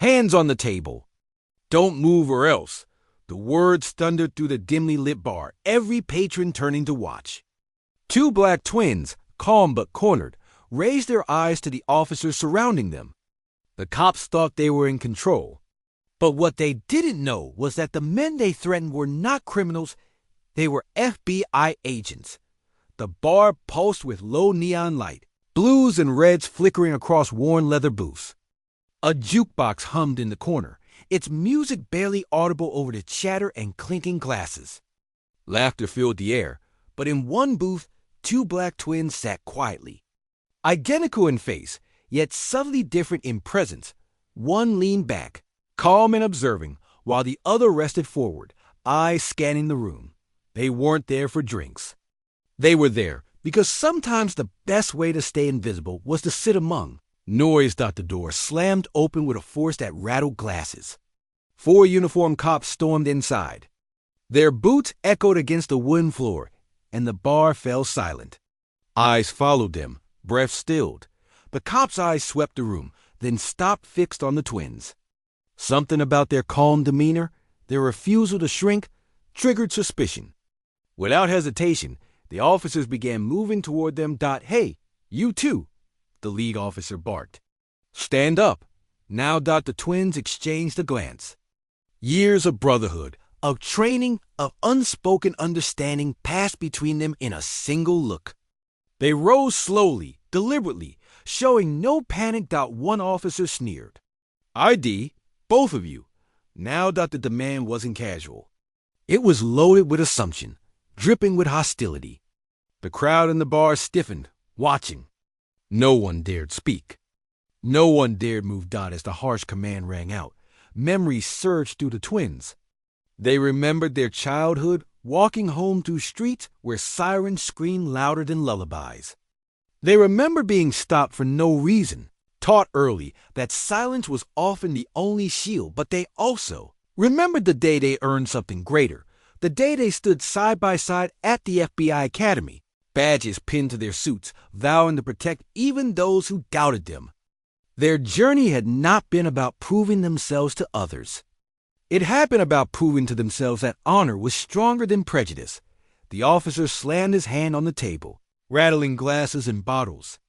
Hands on the table. Don't move or else. The words thundered through the dimly lit bar, every patron turning to watch. Two black twins, calm but cornered, raised their eyes to the officers surrounding them. The cops thought they were in control. But what they didn't know was that the men they threatened were not criminals, they were FBI agents. The bar pulsed with low neon light, blues and reds flickering across worn leather booths. A jukebox hummed in the corner, its music barely audible over the chatter and clinking glasses. Laughter filled the air, but in one booth, two black twins sat quietly. Identical in face, yet subtly different in presence. One leaned back, calm and observing, while the other rested forward, eyes scanning the room. They weren't there for drinks. They were there because sometimes the best way to stay invisible was to sit among. Noise. The door slammed open with a force that rattled glasses. 4 uniformed cops stormed inside. Their boots echoed against the wooden floor, and the bar fell silent. Eyes followed them, breath stilled. The cops' eyes swept the room, then stopped fixed on the twins. Something about their calm demeanor, their refusal to shrink, triggered suspicion. Without hesitation, the officers began moving toward them. Hey, you too, the lead officer barked. Stand up. Now. The twins exchanged a glance. Years of brotherhood, of training, of unspoken understanding passed between them in a single look. They rose slowly, deliberately, showing no panic. One officer sneered. ID, both of you. Now. The demand wasn't casual. It was loaded with assumption, dripping with hostility. The crowd in the bar stiffened, watching. No one dared speak. No one dared move. As the harsh command rang out, memories surged through the twins. They remembered their childhood, walking home through streets where sirens screamed louder than lullabies. They remembered being stopped for no reason, taught early that silence was often the only shield, but they also remembered the day they earned something greater, the day they stood side by side at the FBI Academy, badges pinned to their suits, vowing to protect even those who doubted them. Their journey had not been about proving themselves to others. It had been about proving to themselves that honor was stronger than prejudice. The officer slammed his hand on the table, rattling glasses and bottles.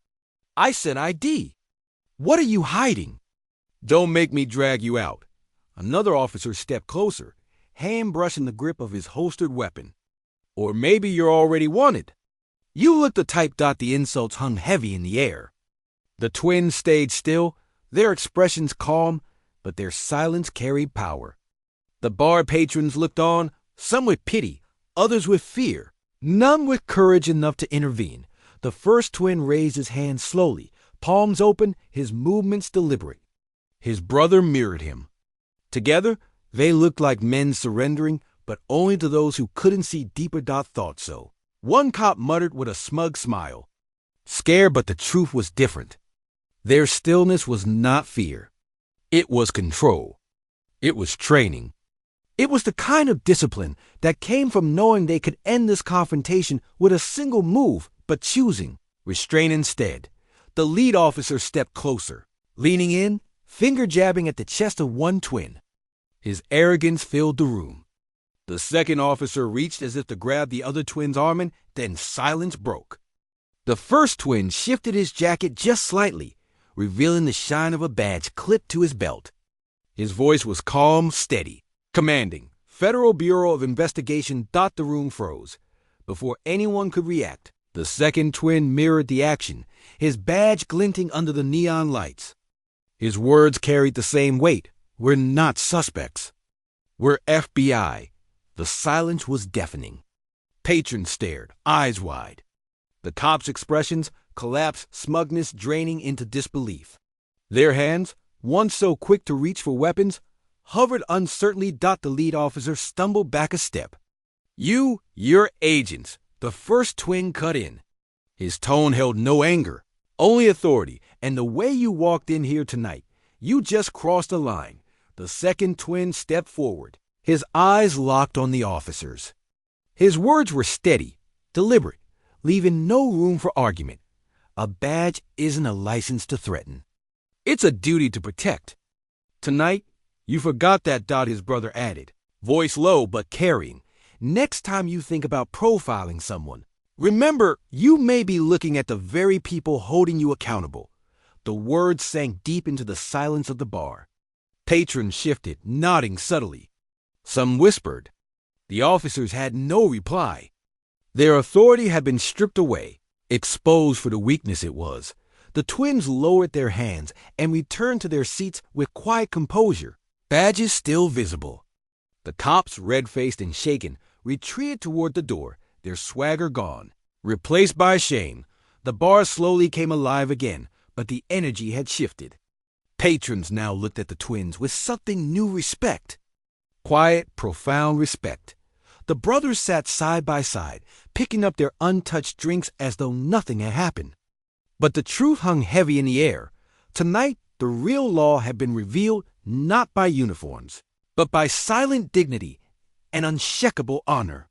I said ID. What are you hiding? Don't make me drag you out. Another officer stepped closer, hand brushing the grip of his holstered weapon. Or maybe you're already wanted. You look the type. The insults hung heavy in the air. The twins stayed still, their expressions calm, but their silence carried power. The bar patrons looked on, some with pity, others with fear, none with courage enough to intervene. The first twin raised his hand slowly, palms open, his movements deliberate. His brother mirrored him. Together, they looked like men surrendering, but only to those who couldn't see deeper. Thought so. One cop muttered with a smug smile. Scared, but the truth was different. Their stillness was not fear. It was control. It was training. It was the kind of discipline that came from knowing they could end this confrontation with a single move, but choosing restraint instead. The lead officer stepped closer, leaning in, finger jabbing at the chest of one twin. His arrogance filled the room. The second officer reached as if to grab the other twin's arm, and then silence broke. The first twin shifted his jacket just slightly, revealing the shine of a badge clipped to his belt. His voice was calm, steady, commanding. Federal Bureau of Investigation. The room froze. Before anyone could react, the second twin mirrored the action, his badge glinting under the neon lights. His words carried the same weight. We're not suspects. We're FBI. The silence was deafening. Patrons stared, eyes wide. The cops' expressions collapsed, smugness draining into disbelief. Their hands, once so quick to reach for weapons, hovered uncertainly. The lead officer stumbled back a step. You're agents. The first twin cut in. His tone held no anger, only authority. And the way you walked in here tonight, you just crossed a line. The second twin stepped forward, his eyes locked on the officers. His words were steady, deliberate, leaving no room for argument. A badge isn't a license to threaten. It's a duty to protect. Tonight, you forgot that, his brother added, voice low but caring. Next time you think about profiling someone, remember you may be looking at the very people holding you accountable. The words sank deep into the silence of the bar. Patrons shifted, nodding subtly. Some whispered. The officers had no reply. Their authority had been stripped away, exposed for the weakness it was. The twins lowered their hands and returned to their seats with quiet composure, badges still visible. The cops, red-faced and shaken, retreated toward the door, their swagger gone. Replaced by shame, the bar slowly came alive again, but the energy had shifted. Patrons now looked at the twins with something new respect. Quiet, profound respect. The brothers sat side by side, picking up their untouched drinks as though nothing had happened. But the truth hung heavy in the air. Tonight, the real law had been revealed not by uniforms, but by silent dignity and unshakable honor.